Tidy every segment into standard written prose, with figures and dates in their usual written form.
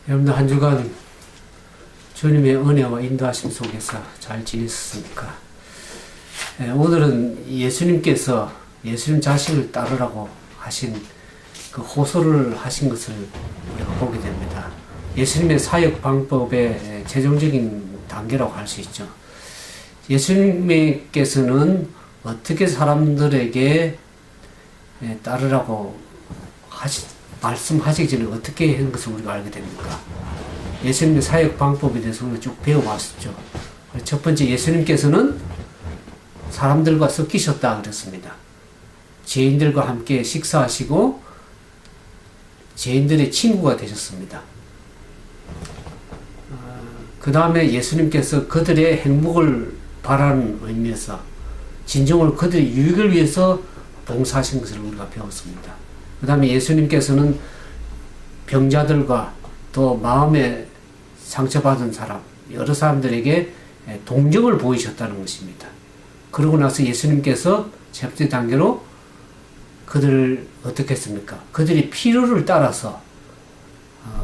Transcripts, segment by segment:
여러분들 한 주간 주님의 은혜와 인도하심 속에서 잘 지냈습니까? 오늘은 예수님께서 예수님 자신을 따르라고 하신 그 호소를 하신 것을 우리가 보게 됩니다. 예수님의 사역 방법의 최종적인 단계라고 할 수 있죠. 예수님께서는 어떻게 사람들에게 따르라고 말씀하시기 전에 어떻게 한 것을 우리가 알게 됩니까? 예수님의 사역 방법에 대해서 우리가 쭉 배워왔었죠. 첫 번째, 예수님께서는 사람들과 섞이셨다 그랬습니다. 죄인들과 함께 식사하시고 죄인들의 친구가 되셨습니다. 그 다음에 예수님께서 그들의 행복을 바라는 의미에서 진정으로 그들의 유익을 위해서 봉사하신 것을 우리가 배웠습니다. 그 다음에 예수님께서는 병자들과 또 마음에 상처받은 사람, 여러 사람들에게 동정을 보이셨다는 것입니다. 그러고 나서 예수님께서 첫 번째 단계로 그들을 어떻게 했습니까? 그들이 필요를 따라서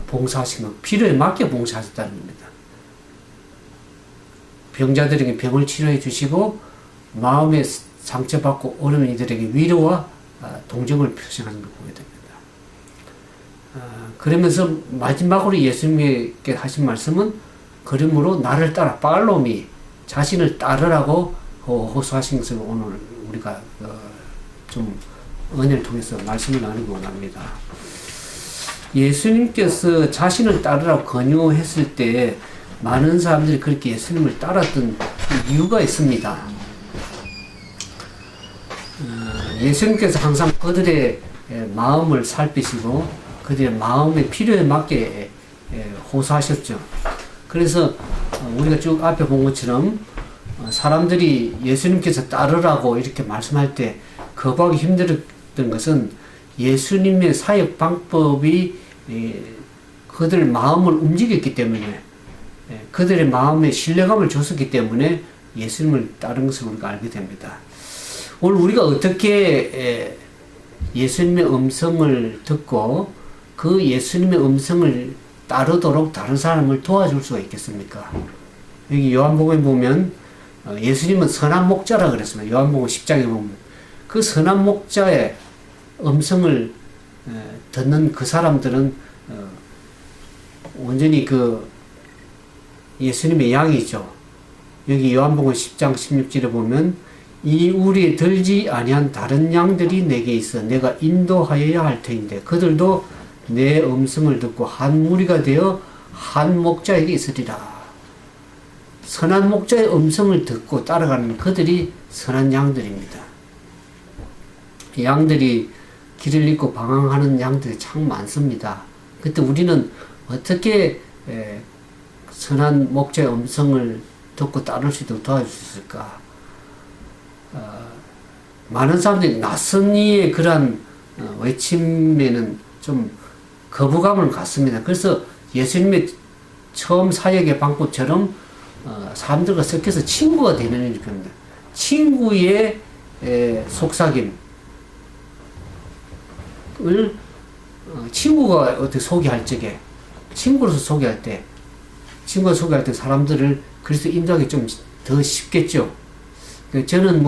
봉사하시면 필요에 맞게 봉사하셨다는 겁니다. 병자들에게 병을 치료해 주시고 마음에 상처받고 어려운 이들에게 위로와 동정을 표시하는 걸 보게 됩니다. 그러면서 마지막으로 예수님께 하신 말씀은 그러므로 나를 따라 팔로미 자신을 따르라고 호소하신 것을 오늘 우리가 좀 은혜를 통해서 말씀을 나누기 원합니다. 예수님께서 자신을 따르라고 권유했을 때 많은 사람들이 그렇게 예수님을 따랐던 이유가 있습니다. 예수님께서 항상 그들의 마음을 살피시고 그들의 마음의 필요에 맞게 호소하셨죠. 그래서 우리가 쭉 앞에 본 것처럼 사람들이 예수님께서 따르라고 이렇게 말씀할 때 거부하기 힘들었던 것은 예수님의 사역 방법이 그들 마음을 움직였기 때문에 그들의 마음에 신뢰감을 줬었기 때문에 예수님을 따른 것을 우리가 알게 됩니다. 오늘 우리가 어떻게 예수님의 음성을 듣고 그 예수님의 음성을 따르도록 다른 사람을 도와줄 수가 있겠습니까? 여기 요한복음에 보면 예수님은 선한 목자라 그랬습니다. 요한복음 10장에 보면 그 선한 목자의 음성을 듣는 그 사람들은 온전히 그 예수님의 양이죠. 여기 요한복음 10장 16절에 보면 이 우리에 들지 아니한 다른 양들이 내게 있어 내가 인도하여야 할 터인데 그들도 내 음성을 듣고 한 무리가 되어 한 목자에게 있으리라. 선한 목자의 음성을 듣고 따라가는 그들이 선한 양들입니다. 양들이 길을 잃고 방황하는 양들이 참 많습니다. 그때 우리는 어떻게 선한 목자의 음성을 듣고 따를 수 있도록 도와줄 수 있을까? 많은 사람들이 낯선 이의 그러한 외침에는 좀 거부감을 갖습니다. 그래서 예수님의 처음 사역의 방법처럼 사람들과 섞여서 친구가 되는 일이 필요합니다. 친구의 속삭임을 친구가 어떻게 소개할 적에 친구로서 소개할 때 사람들을 그래서 인도하기 좀 더 쉽겠죠. 저는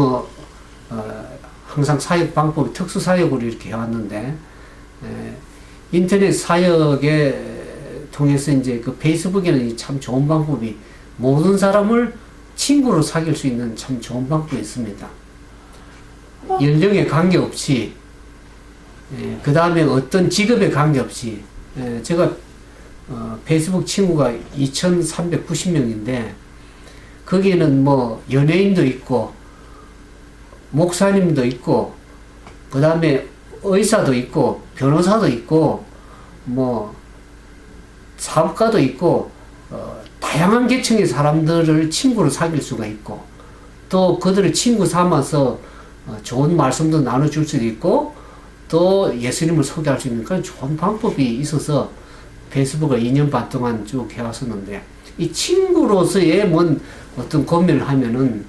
항상 사역 방법이 특수 사역으로 이렇게 해왔는데, 인터넷 사역에 통해서 이제 그 페이스북에는 참 좋은 방법이 모든 사람을 친구로 사귈 수 있는 참 좋은 방법이 있습니다. 연령에 관계없이, 그 다음에 어떤 직업에 관계없이, 제가 페이스북 친구가 2390명인데, 거기에는 연예인도 있고, 목사님도 있고, 그 다음에 의사도 있고, 변호사도 있고, 사업가도 있고, 다양한 계층의 사람들을 친구로 사귈 수가 있고, 또 그들을 친구 삼아서 좋은 말씀도 나눠줄 수도 있고, 또 예수님을 소개할 수 있는 그런 좋은 방법이 있어서 페이스북을 2년 반 동안 쭉 해왔었는데, 이 친구로서의 어떤 고민을 하면은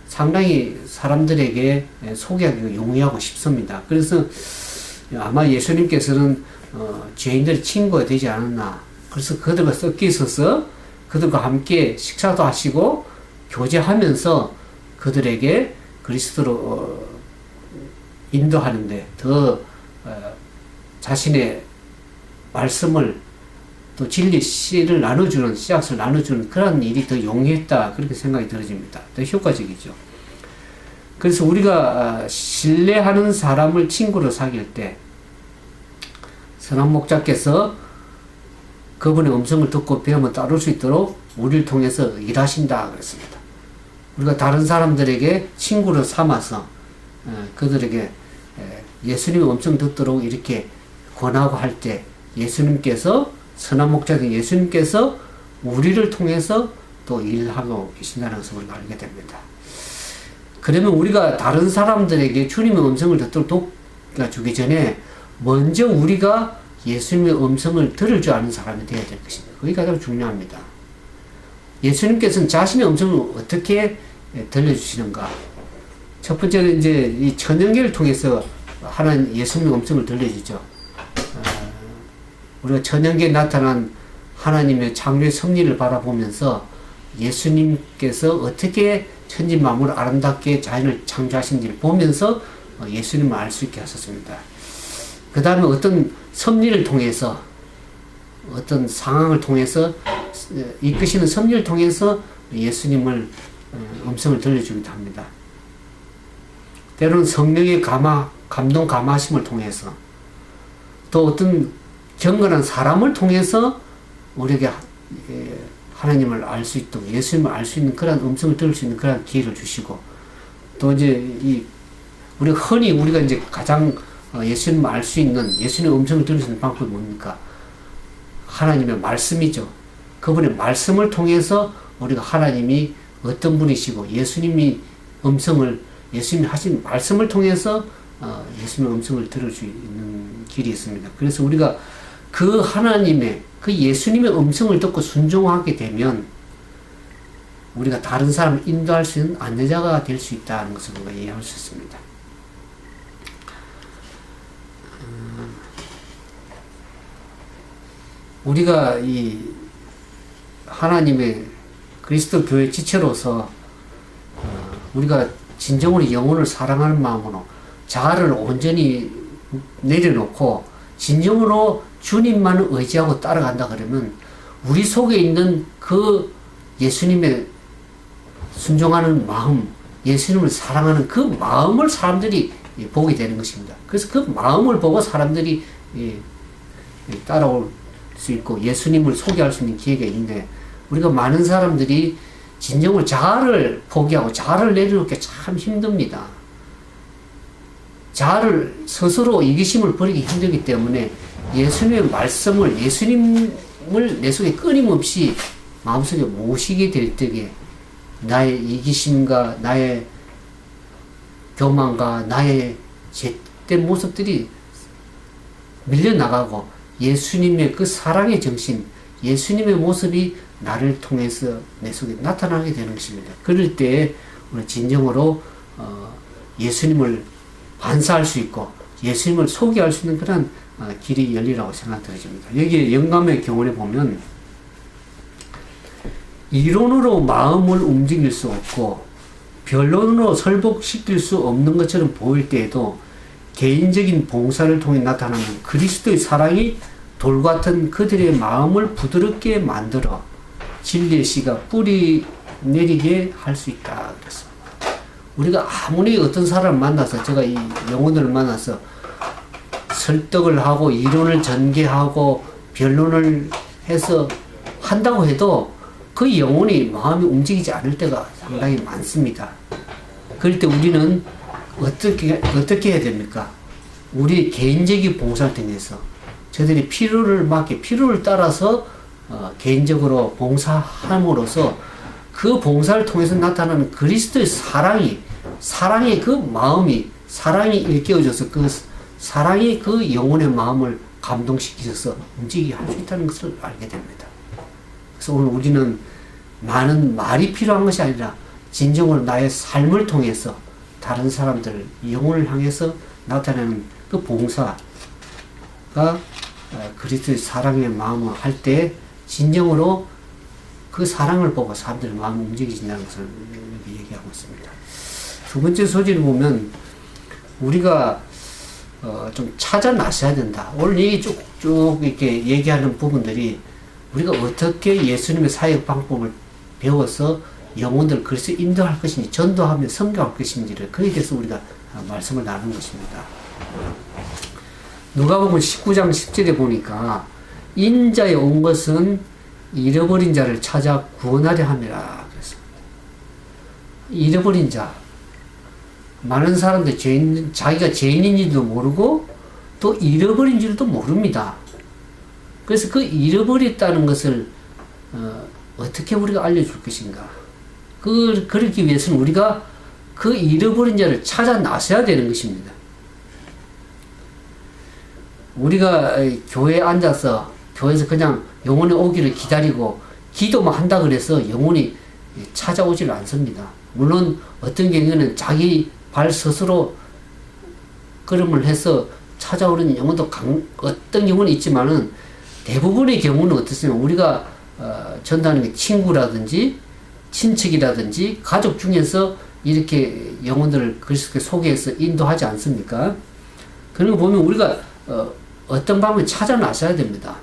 상당히 사람들에게 소개하기가 용이하고 쉽습니다. 그래서 아마 예수님께서는 죄인들의 친구가 되지 않았나 그래서 그들과 섞여 있어서 그들과 함께 식사도 하시고 교제하면서 그들에게 그리스도로 인도하는데 더 자신의 말씀을 또 진리 씨를 나눠주는, 씨앗을 나눠주는 그런 일이 더 용이했다, 그렇게 생각이 들어집니다. 더 효과적이죠. 그래서 우리가 신뢰하는 사람을 친구로 사귈 때 선한 목자께서 그분의 음성을 듣고 배움을 따를 수 있도록 우리를 통해서 일하신다 그랬습니다. 우리가 다른 사람들에게 친구로 삼아서 그들에게 예수님의 음성 듣도록 이렇게 권하고 할 때 예수님께서, 선한 목자인 예수님께서 우리를 통해서 또 일하고 계신다는 것을 우리가 알게 됩니다. 그러면 우리가 다른 사람들에게 주님의 음성을 듣도록 도와주기 전에 먼저 우리가 예수님의 음성을 들을 줄 아는 사람이 되어야 될 것입니다. 그게 가장 중요합니다. 예수님께서는 자신의 음성을 어떻게 들려주시는가? 첫 번째는 이제 이 천연계를 통해서 하나님 예수님의 음성을 들려주죠. 우리가 천연계에 나타난 하나님의 창조의 섭리를 바라보면서 예수님께서 어떻게 천지 만물을 아름답게 자연을 창조하신지를 보면서 예수님을 알 수 있게 하셨습니다. 그 다음에 어떤 섭리를 통해서, 어떤 상황을 통해서, 이끄시는 섭리를 통해서 예수님을 음성을 들려주기도 합니다. 때로는 성령의 감동 감화심을 통해서, 또 어떤 경건한 사람을 통해서 우리에게 하나님을 알 수 있도록, 예수님을 알 수 있는 그런 음성을 들을 수 있는 그런 기회를 주시고, 또 이제 우리가 흔히 우리가 이제 가장 예수님을 알 수 있는, 예수님의 음성을 들을 수 있는 방법이 뭡니까? 하나님의 말씀이죠. 그분의 말씀을 통해서 우리가 하나님이 어떤 분이시고 예수님이 예수님이 하신 말씀을 통해서 예수님의 음성을 들을 수 있는 길이 있습니다. 그래서 우리가 그 하나님의, 그 예수님의 음성을 듣고 순종하게 되면 우리가 다른 사람을 인도할 수 있는 안내자가 될 수 있다는 것을 우리가 이해할 수 있습니다. 우리가 이 하나님의 그리스도 교회 지체로서 우리가 진정으로 영혼을 사랑하는 마음으로 자아를 온전히 내려놓고 진정으로 주님만을 의지하고 따라간다 그러면 우리 속에 있는 그 예수님의 순종하는 마음, 예수님을 사랑하는 그 마음을 사람들이 보게 되는 것입니다. 그래서 그 마음을 보고 사람들이 따라올 수 있고 예수님을 소개할 수 있는 기회가 있는데, 우리가 많은 사람들이 진정으로 자아를 포기하고 자아를 내려놓기 참 힘듭니다. 자아를 스스로 이기심을 버리기 힘들기 때문에 예수님의 말씀을, 예수님을 내 속에 끊임없이 마음속에 모시게 될 때에 나의 이기심과 나의 교만과 나의 죄된 모습들이 밀려나가고 예수님의 그 사랑의 정신, 예수님의 모습이 나를 통해서 내 속에 나타나게 되는 것입니다. 그럴 때 우리 진정으로 예수님을 반사할 수 있고 예수님을 소개할 수 있는 그런 길이 열리라고 생각되어집니다. 여기 영감의 경원에 보면 이론으로 마음을 움직일 수 없고 변론으로 설득시킬 수 없는 것처럼 보일 때에도 개인적인 봉사를 통해 나타나는 그리스도의 사랑이 돌같은 그들의 마음을 부드럽게 만들어 진리의 씨가 뿌리 내리게 할 수 있다 그랬습니다. 우리가 아무리 어떤 사람을 만나서, 제가 이 영혼들을 만나서 설득을 하고 이론을 전개하고 변론을 해서 한다고 해도 그 영혼이 마음이 움직이지 않을 때가 상당히 많습니다. 그럴 때 우리는 어떻게 해야 됩니까? 우리 개인적인 봉사를 통해서 저들이 필요를 따라서 개인적으로 봉사함으로써 그 봉사를 통해서 나타나는 그리스도의 사랑의 그 마음이, 사랑이 일깨워져서 그 사랑이 그 영혼의 마음을 감동시키셔서 움직이게 할 수 있다는 것을 알게 됩니다. 그래서 오늘 우리는 많은 말이 필요한 것이 아니라 진정으로 나의 삶을 통해서 다른 사람들, 영혼을 향해서 나타나는 그 봉사가 그리스도의 사랑의 마음을 할 때 진정으로 그 사랑을 보고 사람들의 마음이 움직여진다는 것을 여기 얘기하고 있습니다. 두 번째 소지를 보면 우리가 좀 찾아 나서야 된다. 오늘 얘기 쭉쭉 이렇게 얘기하는 부분들이 우리가 어떻게 예수님의 사역 방법을 배워서 영혼들을 그리스도 인도할 것인지, 전도하며 선교할 것인지를 그에 대해서 우리가 말씀을 나누는 것입니다. 누가복음 19장 10절에 보니까 인자에 온 것은 잃어버린 자를 찾아 구원하려 함이라 그랬습니다. 잃어버린 자, 많은 사람들 자기가 죄인인지도 모르고 또 잃어버린 줄도 모릅니다. 그래서 그 잃어버렸다는 것을 어떻게 우리가 알려줄 것인가? 그러기 위해서는 우리가 그 잃어버린 자를 찾아 나서야 되는 것입니다. 우리가 교회에 앉아서 교회에서 그냥 영혼이 오기를 기다리고 기도만 한다 그래서 영혼이 찾아오지를 않습니다. 물론 어떤 경우에는 자기 발 스스로 걸음을 해서 찾아오는 영혼도 어떤 경우는 있지만은 대부분의 경우는 어떻습니까? 우리가 전도하는 친구라든지 친척이라든지 가족 중에서 이렇게 영혼들을 그리스도께 소개해서 인도하지 않습니까? 그런 거 보면 우리가 어떤 방법을 찾아 나서야 됩니다.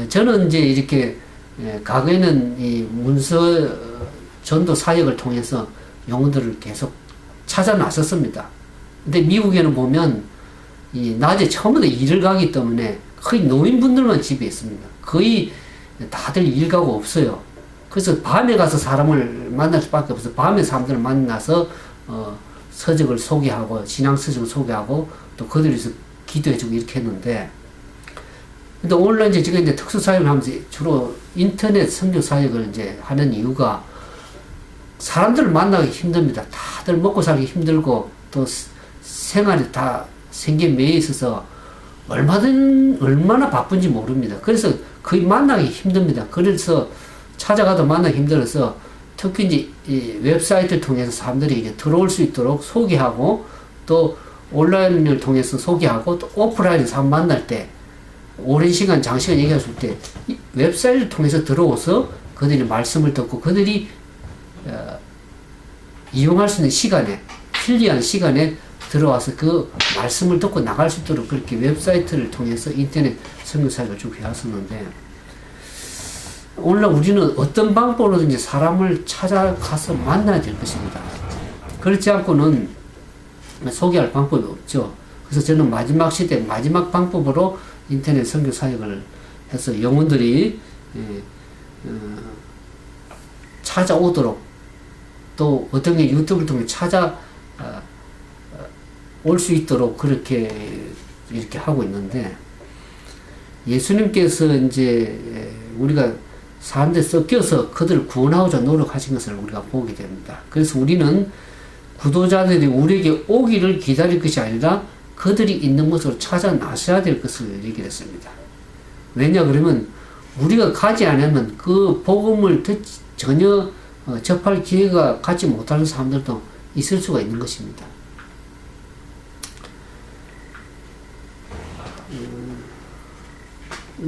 저는 이제 이렇게 과거에는 이 문서 전도 사역을 통해서 영혼들을 계속 찾아 나섰습니다. 근데 미국에는 보면 이 낮에 처음부터 일을 가기 때문에 거의 노인분들만 집에 있습니다. 거의 다들 일 가고 없어요. 그래서 밤에 가서 사람을 만날 수밖에 없어요. 밤에 사람들을 만나서 서적을 소개하고 신앙 서적을 소개하고 또 그들에서 기도해주고 이렇게 했는데, 근데 오늘날 이제 제가 이제 특수 사역을 하면서 주로 인터넷 선교 사역을 이제 하는 이유가 사람들을 만나기 힘듭니다. 다들 먹고 살기 힘들고 또 생활이 다 생계에 매여 있어서 얼마나 바쁜지 모릅니다. 그래서 거의 만나기 힘듭니다. 그래서 찾아가도 만나기 힘들어서 특히 이제 이 웹사이트를 통해서 사람들이 이제 들어올 수 있도록 소개하고 또 온라인을 통해서 소개하고 또 오프라인에서 사람 만날 때 오랜 시간, 장시간 얘기했을 때 웹사이트를 통해서 들어오서 그들이 말씀을 듣고 그들이 이용할 수 있는 시간에, 편리한 시간에 들어와서 그 말씀을 듣고 나갈 수 있도록 그렇게 웹사이트를 통해서 인터넷 선교사역을 쭉 해왔었는데, 오늘날 우리는 어떤 방법으로든지 사람을 찾아가서 만나야 될 것입니다. 그렇지 않고는 소개할 방법이 없죠. 그래서 저는 마지막 시대, 마지막 방법으로 인터넷 선교 사역을 해서 영혼들이 찾아오도록 또 어떤 게 유튜브를 통해 올 수 있도록 그렇게 이렇게 하고 있는데, 예수님께서 이제 우리가 사람들 섞여서 그들을 구원하고자 노력하신 것을 우리가 보게 됩니다. 그래서 우리는 구도자들이 우리에게 오기를 기다릴 것이 아니라 그들이 있는 곳으로 찾아 나서야 될 것을 얘기를 했습니다. 왜냐 그러면 우리가 가지 않으면 그 복음을 전혀 접할 기회가 갖지 못하는 사람들도 있을 수가 있는 것입니다.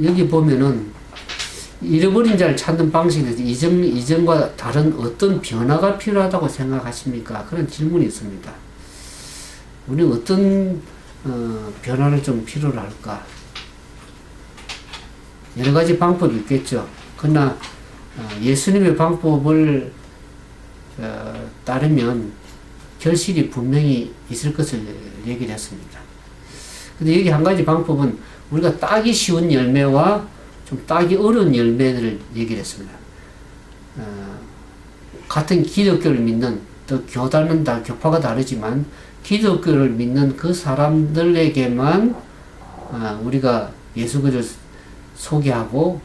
여기 보면은 잃어버린 자를 찾는 방식에 대해서 이전과 다른 어떤 변화가 필요하다고 생각하십니까? 그런 질문이 있습니다. 우리는 어떤 변화를 좀 필요로 할까? 여러 가지 방법이 있겠죠. 그러나 예수님의 방법을 따르면 결실이 분명히 있을 것을 얘기를 했습니다. 근데 여기 한 가지 방법은 우리가 따기 쉬운 열매와 좀 따기 어려운 열매들을 얘기를 했습니다. 같은 기독교를 믿는, 또 교단은 다 교파가 다르지만 기독교를 믿는 그 사람들에게만 우리가 예수 그리스도를 소개하고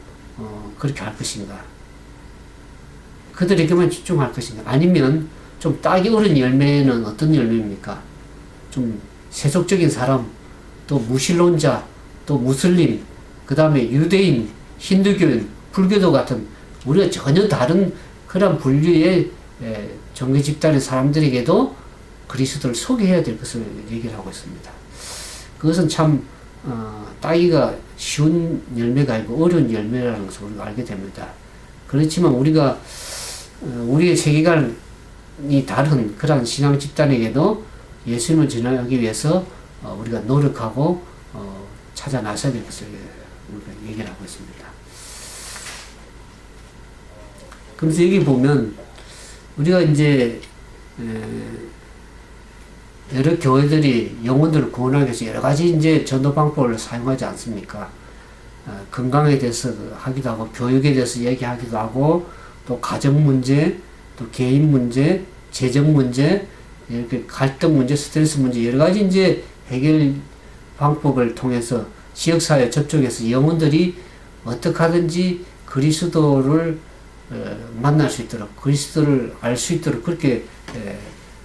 그렇게 할 것인가? 그들에게만 집중할 것인가? 아니면 좀 따기 어려운 열매는 어떤 열매입니까? 좀 세속적인 사람, 또 무신론자, 또 무슬림, 그 다음에 유대인, 힌두교인, 불교도 같은 우리가 전혀 다른 그런 분류의 종교 집단의 사람들에게도 그리스도를 소개해야 될 것을 얘기를 하고 있습니다. 그것은 참 따기가 쉬운 열매가 아니고 어려운 열매라는 것을 우리가 알게 됩니다. 그렇지만 우리가 우리의 세계관이 다른 그러한 신앙 집단에게도 예수님을 전하기 위해서 우리가 노력하고 찾아 나서야 될 것을 우리가 얘기를 하고 있습니다. 그래서 여기 보면 우리가 이제 여러 교회들이 영혼들을 구원하기 위해서 여러 가지 이제 전도 방법을 사용하지 않습니까? 건강에 대해서 하기도 하고, 교육에 대해서 얘기하기도 하고, 또 가정 문제, 또 개인 문제, 재정 문제, 이렇게 갈등 문제, 스트레스 문제, 여러 가지 이제 해결 방법을 통해서 지역사회 접촉해서 영혼들이 어떻게 하든지 그리스도를 만날 수 있도록, 그리스도를 알 수 있도록 그렇게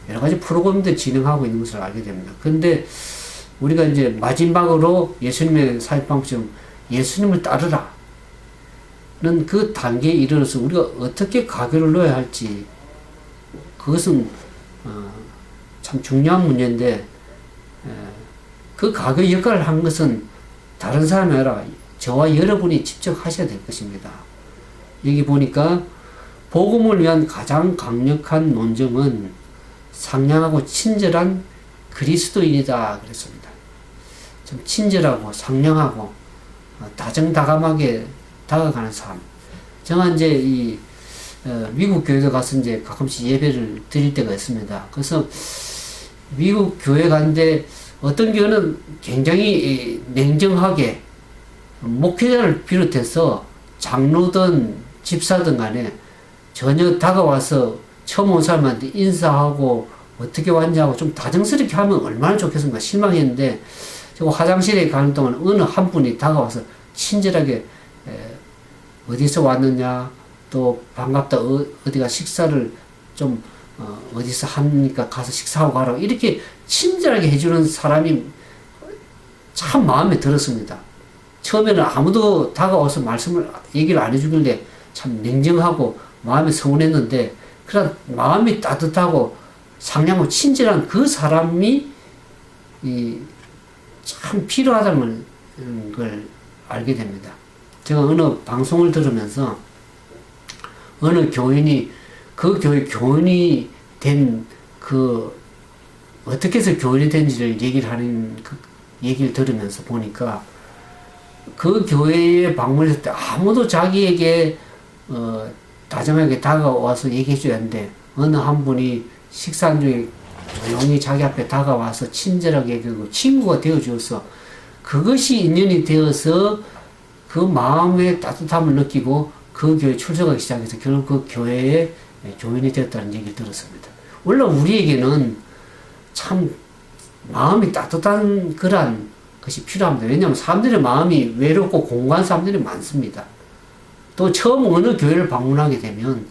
여러 가지 프로그램들 진행하고 있는 것을 알게 됩니다. 그런데 우리가 이제 마지막으로 예수님의 사역 방법처럼 예수님을 따르라 는 그 단계에 이르러서 우리가 어떻게 가교를 넣어야 할지, 그것은 참 중요한 문제인데, 그 가교 역할을 한 것은 다른 사람이 아니라 저와 여러분이 직접 하셔야 될 것입니다. 여기 보니까 복음을 위한 가장 강력한 논증은 상냥하고 친절한 그리스도인이다 그랬습니다. 좀 친절하고 상냥하고 다정다감하게 다가가는 삶. 제가 이제 이 미국 교회도 가서 이제 가끔씩 예배를 드릴 때가 있습니다. 그래서 미국 교회 가는데 어떤 교회는 굉장히 냉정하게 목회자를 비롯해서 장로든 집사든 간에 전혀 다가와서 처음 온 사람한테 인사하고 어떻게 왔냐고 좀 다정스럽게 하면 얼마나 좋겠습니까? 실망했는데, 저 화장실에 가는 동안 어느 한 분이 다가와서 친절하게 어디서 왔느냐, 또 반갑다, 어디가 식사를 좀 어디서 합니까? 가서 식사하고 가라고 이렇게 친절하게 해주는 사람이 참 마음에 들었습니다. 처음에는 아무도 다가와서 얘기를 안 해주길래 참 냉정하고 마음이 서운했는데, 그런 마음이 따뜻하고 상냥하고 친절한 그 사람이 참 필요하다는 걸 알게 됩니다. 제가 어느 방송을 들으면서 어느 교인이 그 교회 교인이 된 어떻게 해서 교인이 된지를 얘기를 하는 얘기를 들으면서 보니까, 그 교회에 방문했을 때 아무도 자기에게 다정하게 다가와서 얘기해 줘야 하는데, 어느 한 분이 식사 중에 조용히 자기 앞에 다가와서 친절하게 얘기하고 친구가 되어 주어서 그것이 인연이 되어서 그 마음의 따뜻함을 느끼고 그 교회에 출석하기 시작해서 결국 그 교회에 교인이 되었다는 얘기를 들었습니다. 원래 우리에게는 참 마음이 따뜻한 그런 것이 필요합니다. 왜냐하면 사람들의 마음이 외롭고 공고한 사람들이 많습니다. 또 처음 어느 교회를 방문하게 되면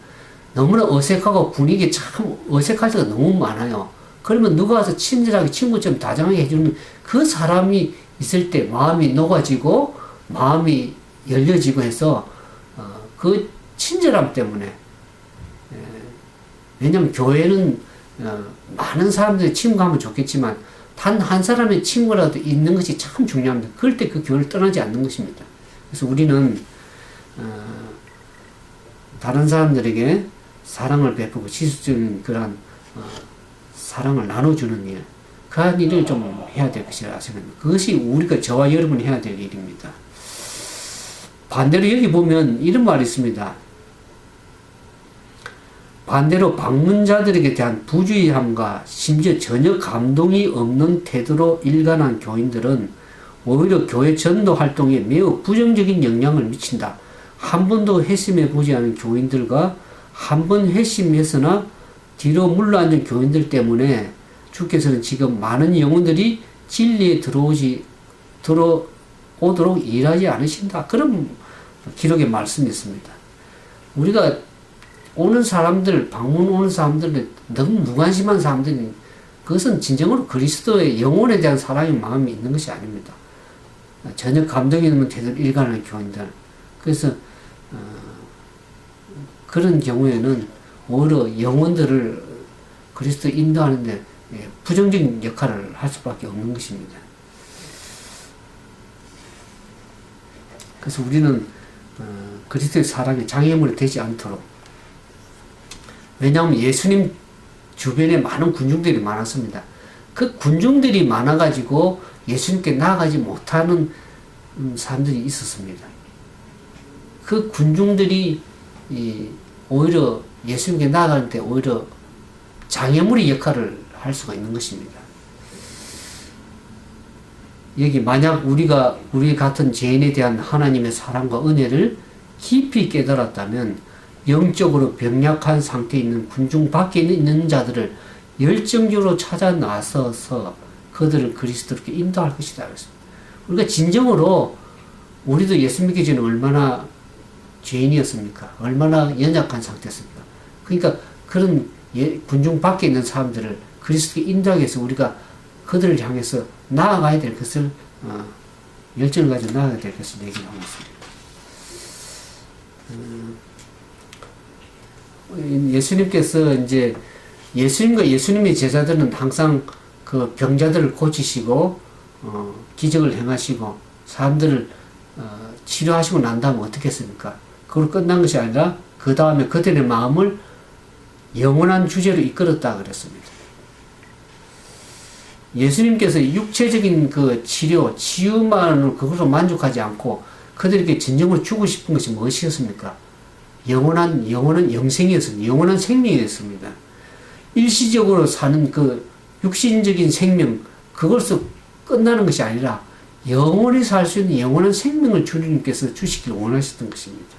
너무나 어색하고 분위기 참 어색할 때가 너무 많아요. 그러면 누가 와서 친절하게 친구처럼 다정하게 해주는 그 사람이 있을 때 마음이 녹아지고 마음이 열려지고 해서 그 친절함 때문에, 왜냐하면 교회는 많은 사람들이 친구하면 좋겠지만 단 한 사람의 친구라도 있는 것이 참 중요합니다. 그럴 때 그 교회를 떠나지 않는 것입니다. 그래서 우리는 다른 사람들에게 사랑을 베푸고 지속적인 그런 사랑을 나눠주는 일, 그런 일을 좀 해야 될 것이라 생각합니다. 그것이 우리가 저와 여러분이 해야 될 일입니다. 반대로 여기 보면 이런 말이 있습니다. 반대로 방문자들에게 대한 부주의함과 심지어 전혀 감동이 없는 태도로 일관한 교인들은 오히려 교회 전도 활동에 매우 부정적인 영향을 미친다. 한 번도 회심해 보지 않은 교인들과 한 번 회심했으나 뒤로 물러앉은 교인들 때문에 주께서는 지금 많은 영혼들이 진리에 들어오도록 일하지 않으신다. 그런 기록의 말씀이 있습니다. 우리가 오는 사람들, 방문 오는 사람들, 너무 무관심한 사람들이, 그것은 진정으로 그리스도의 영혼에 대한 사랑의 마음이 있는 것이 아닙니다. 전혀 감동이 없는 태도를 일관하는 교인들. 그래서 그런 경우에는 오히려 영혼들을 그리스도 인도하는데 부정적인 역할을 할 수밖에 없는 것입니다. 그래서 우리는 그리스도의 사랑의 장애물이 되지 않도록, 왜냐하면 예수님 주변에 많은 군중들이 많았습니다. 그 군중들이 많아가지고 예수님께 나아가지 못하는 사람들이 있었습니다. 그 군중들이 오히려 예수님께 나아갈 때 오히려 장애물의 역할을 할 수가 있는 것입니다. 여기 만약 우리 같은 죄인에 대한 하나님의 사랑과 은혜를 깊이 깨달았다면 영적으로 병약한 상태에 있는 군중 밖에 있는 자들을 열정적으로 찾아 나서서 그들을 그리스도께 인도할 것이다. 그랬습니다. 우리가 진정으로 우리도 예수 믿기 전에 얼마나 죄인이었습니까? 얼마나 연약한 상태였습니까? 그러니까 그런 군중 밖에 있는 사람들을 그리스도께 인도하기 위해서 우리가 그들을 향해서 나아가야 될 것을 열정을 가지고 나아가야 될 것을 얘기를 하고 있습니다. 예수님께서 이제 예수님과 예수님의 제자들은 항상 그 병자들을 고치시고 기적을 행하시고 사람들을 치료하시고 난 다음에 어떻게 했습니까? 그걸 끝난 것이 아니라 그 다음에 그들의 마음을 영원한 주제로 이끌었다 그랬습니다. 예수님께서 육체적인 그 치유만으로 그것으로 만족하지 않고 그들에게 진정으로 주고 싶은 것이 무엇이었습니까? 영원한 영생이었습니다. 영원한 생명이었습니다. 일시적으로 사는 그 육신적인 생명, 그것으로 끝나는 것이 아니라 영원히 살 수 있는 영원한 생명을 주님께서 주시길 원하셨던 것입니다.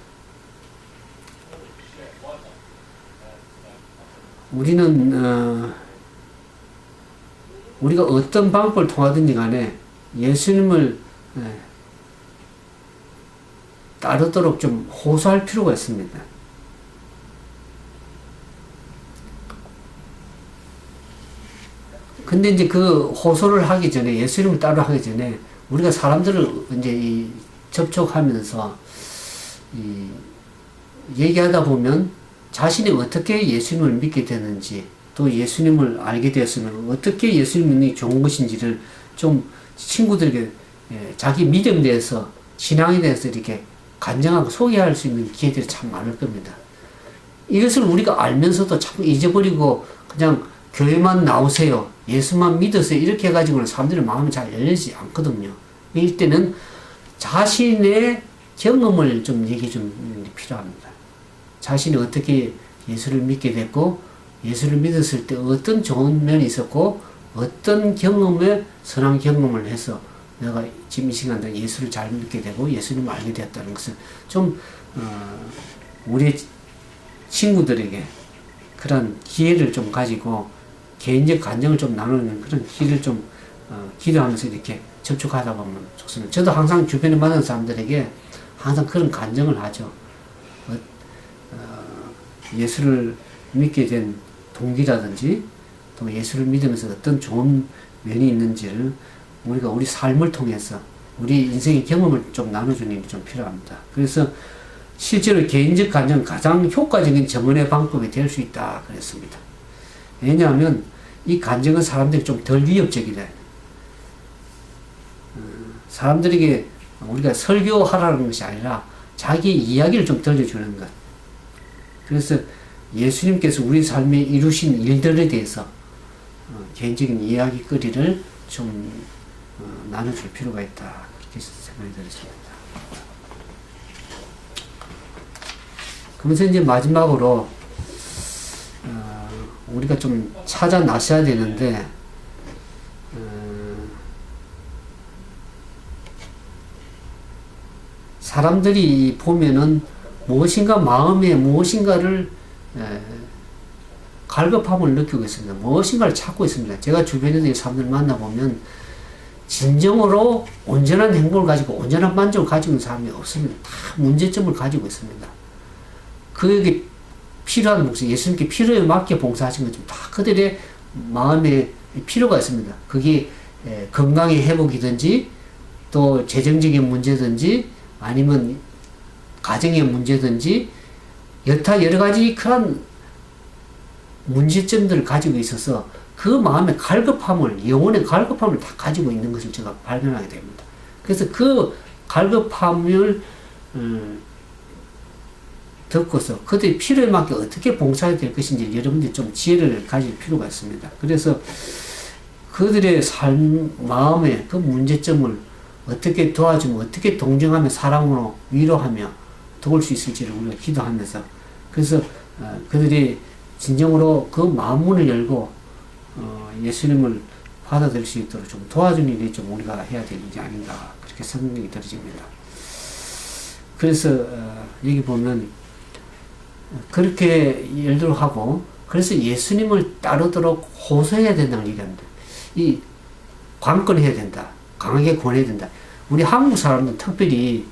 우리는 우리가 어떤 방법을 통하든지 간에 예수님을 따르도록 좀 호소할 필요가 있습니다. 근데 이제 그 호소를 하기 전에, 예수님을 따르하기 전에 우리가 사람들을 이제 접촉하면서 얘기하다 보면 자신이 어떻게 예수님을 믿게 되는지, 또 예수님을 알게 되었으면 어떻게 예수님 믿는 게 좋은 것인지를 좀 친구들에게 자기 믿음에 대해서, 신앙에 대해서 이렇게 간증하고 소개할 수 있는 기회들이 참 많을 겁니다. 이것을 우리가 알면서도 자꾸 잊어버리고 그냥 교회만 나오세요, 예수만 믿으세요 이렇게 해가지고는 사람들의 마음이 잘 열리지 않거든요. 이때는 자신의 경험을 좀 얘기 좀 필요합니다. 자신이 어떻게 예수를 믿게 됐고, 예수를 믿었을 때 어떤 좋은 면이 있었고, 어떤 경험에 선한 경험을 해서 내가 지금 이 시간에 예수를 잘 믿게 되고 예수님을 알게 되었다는 것을 좀 우리 친구들에게 그런 기회를 좀 가지고 개인적 간증을 좀 나누는 그런 기회를 좀 기도하면서 이렇게 접촉하다 보면 좋습니다. 저도 항상 주변에 만난 사람들에게 항상 그런 간증을 하죠. 예수를 믿게 된 동기라든지 또 예수를 믿으면서 어떤 좋은 면이 있는지를 우리가 우리 삶을 통해서 우리 인생의 경험을 좀 나눠주는 게 좀 필요합니다. 그래서 실제로 개인적 간증은 가장 효과적인 정언의 방법이 될 수 있다 그랬습니다. 왜냐하면 이 간증은 사람들이 좀 덜 위협적이다. 사람들에게 우리가 설교하라는 것이 아니라 자기 이야기를 좀 들려주는 것. 그래서 예수님께서 우리 삶에 이루신 일들에 대해서 개인적인 이야기거리를 좀 나눠줄 필요가 있다. 그렇게 생각이 들었습니다. 그러면서 이제 마지막으로 우리가 좀 찾아 나서야 되는데 사람들이 보면은 무엇인가 마음에 무엇인가를 갈급함을 느끼고 있습니다. 무엇인가를 찾고 있습니다. 제가 주변에 사람들 만나보면 진정으로 온전한 행복을 가지고 온전한 만족을 가지고 있는 사람이 없습니다. 다 문제점을 가지고 있습니다. 그에게 필요한 목숨, 예수님께 필요에 맞게 봉사하신 것좀 다 그들의 마음에 필요가 있습니다. 그게 건강의 회복이든지 또 재정적인 문제든지 아니면 가정의 문제든지 여타 여러 가지 그런 문제점들을 가지고 있어서 그 마음의 갈급함을, 영혼의 갈급함을 다 가지고 있는 것을 제가 발견하게 됩니다. 그래서 그 갈급함을 듣고서 그들의 필요에 맞게 어떻게 봉사해야 될 것인지 여러분들이 좀 지혜를 가질 필요가 있습니다. 그래서 그들의 마음의 그 문제점을 어떻게 도와주면, 어떻게 동정하며 사랑으로 위로하며 도울 수 있을지를 우리가 기도하면서, 그래서 그들이 진정으로 그 마음문을 열고 예수님을 받아들일 수 있도록 좀 도와주는 일이 좀 우리가 해야 되는 게 아닌가, 그렇게 생각이 들어집니다. 그래서 여기 보면 그렇게 열도록 하고, 그래서 예수님을 따르도록 호소해야 된다는 얘기합니다. 이 관건해야 된다, 강하게 권해야 된다. 우리 한국 사람은 특별히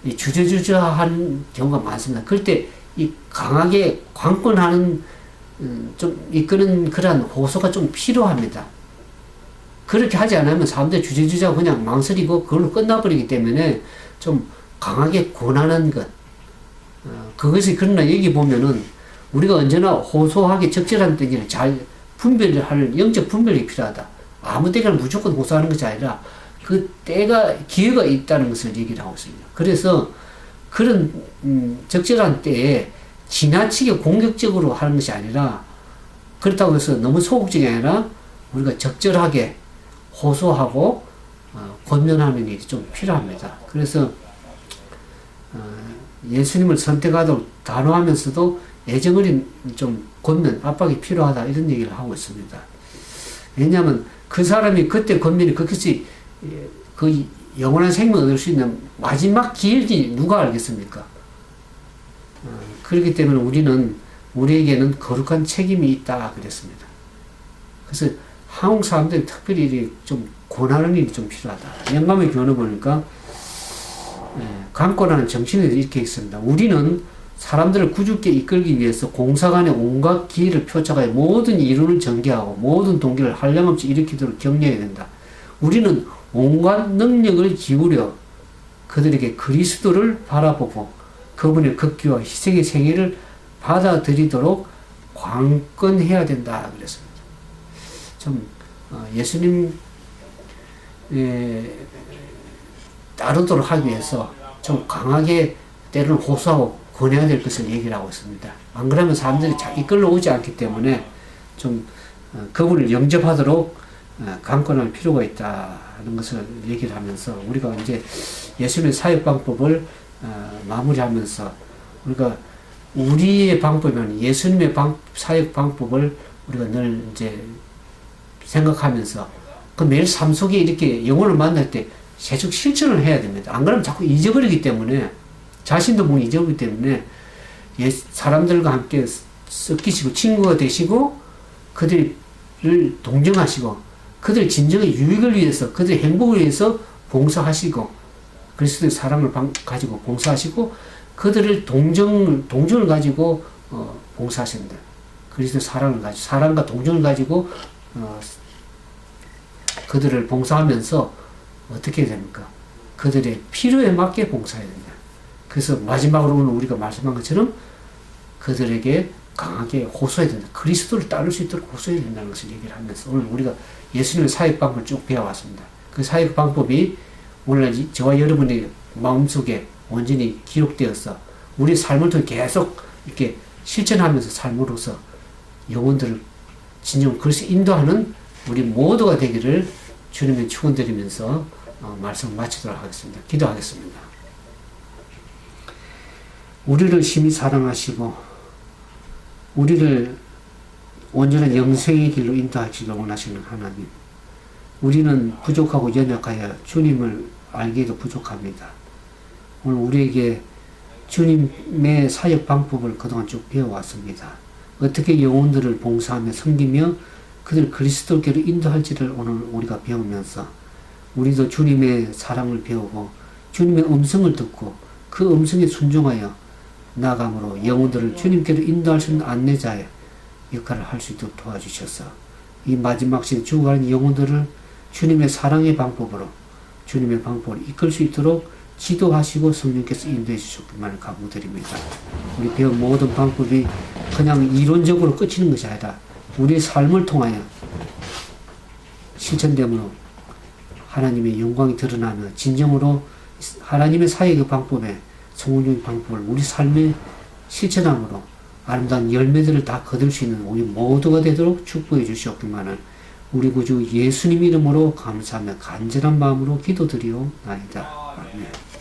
이 주저주저한 경우가 많습니다. 그럴 때 이 강하게 관건하는 좀 이끄는 그러한 호소가 좀 필요합니다. 그렇게 하지 않으면 사람들이 주저주저하고 그냥 망설이고 그걸로 끝나버리기 때문에 좀 강하게 권하는 것, 그것이, 그러나 여기 보면은 우리가 언제나 호소하기 적절한 때를 잘 분별을 할 영적 분별이 필요하다. 아무 때나 무조건 호소하는 것이 아니라 그 때가, 기회가 있다는 것을 얘기를 하고 있습니다. 그래서 그런 적절한 때에 지나치게 공격적으로 하는 것이 아니라, 그렇다고 해서 너무 소극적이 아니라 우리가 적절하게 호소하고 권면하는 일이 좀 필요합니다. 그래서 예수님을 선택하도록 단호하면서도 애정어린 좀 권면, 압박이 필요하다, 이런 얘기를 하고 있습니다. 왜냐하면 그 사람이 그때 권면이 그것이 그 영원한 생명을 얻을 수 있는 마지막 기회인지 누가 알겠습니까? 그렇기 때문에 우리에게는 거룩한 책임이 있다, 그랬습니다. 그래서 한국 사람들이 특별히 좀 권하는 일이 좀 필요하다. 영감의 교훈을 보니까 강권하는 정신이 이렇게 있습니다. 우리는 사람들을 구주께 이끌기 위해서 공사간의 온갖 기회를 표착하여 모든 이론을 전개하고 모든 동기를 한량없이 일으키도록 격려해야 된다. 우리는 온갖 능력을 기울여 그들에게 그리스도를 바라보고 그분의 극기와 희생의 생애를 받아들이도록 관건해야 된다, 그랬습니다. 좀 예수님 따르도록 하기 위해서 좀 강하게 때로는 호소하고 권해야 될 것을 얘기를 하고 있습니다. 안 그러면 사람들이 자기 끌러 오지 않기 때문에 좀 그분을 영접하도록 강권할 필요가 있다는 것을 얘기를 하면서, 우리가 이제 예수님의 사역 방법을 마무리하면서, 우리가 우리의 방법은 예수님의 사역 방법을 우리가 늘 이제 생각하면서 그 매일 삶 속에 이렇게 영혼을 만날 때 계속 실천을 해야 됩니다. 안 그러면 자꾸 잊어버리기 때문에, 자신도 뭐 잊어버리기 때문에 사람들과 함께 섞이시고 친구가 되시고 그들을 동정하시고 그들의 진정의 유익을 위해서, 그들의 행복을 위해서 봉사하시고 그리스도의 사랑을 가지고 봉사하시고 그들을 동정을 가지고 봉사하신다. 그리스도의 사랑을 가지고, 사랑과 동정을 가지고 그들을 봉사하면서 어떻게 해야 됩니까? 그들의 필요에 맞게 봉사해야 된다. 그래서 마지막으로는 우리가 말씀한 것처럼 그들에게 강하게 호소해야 된다. 그리스도를 따를 수 있도록 호소해야 된다는 것을 얘기를 하면서 오늘 우리가 예수님의 사역 방법을 쭉 배워왔습니다. 그 사역 방법이 오늘날 저와 여러분의 마음속에 온전히 기록되어서 우리 삶을 통해 계속 이렇게 실천하면서 삶으로서 영혼들을 진정 그리스도 인도하는 우리 모두가 되기를 주님의 축원드리면서 말씀을 마치도록 하겠습니다. 기도하겠습니다. 우리를 심히 사랑하시고 우리를 온전한 영생의 길로 인도하시길 원하시는 하나님, 우리는 부족하고 연약하여 주님을 알기에도 부족합니다. 오늘 우리에게 주님의 사역 방법을 그동안 쭉 배워왔습니다. 어떻게 영혼들을 봉사하며 섬기며 그들 그리스도께로 인도할지를 오늘 우리가 배우면서 우리도 주님의 사랑을 배우고 주님의 음성을 듣고 그 음성에 순종하여 나아감으로 영혼들을 주님께로 인도할 수 있는 안내자의 역할을 할 수 있도록 도와주셔서 이 마지막 시대 죽어가는 영혼들을 주님의 사랑의 방법으로 주님의 방법으로 이끌 수 있도록 지도하시고 성령께서 인도해 주셨기만을 간구드립니다. 우리 배운 모든 방법이 그냥 이론적으로 끝이는 것이 아니라 우리의 삶을 통하여 실천됨으로 하나님의 영광이 드러나며 진정으로 하나님의 사역의 방법에 성공적인 방법을 우리 삶의 실천함으로 아름다운 열매들을 다 거둘 수 있는 우리 모두가 되도록 축복해 주시옵기만을 우리 구주 예수님 이름으로 감사하며 간절한 마음으로 기도드리옵나이다. 아멘.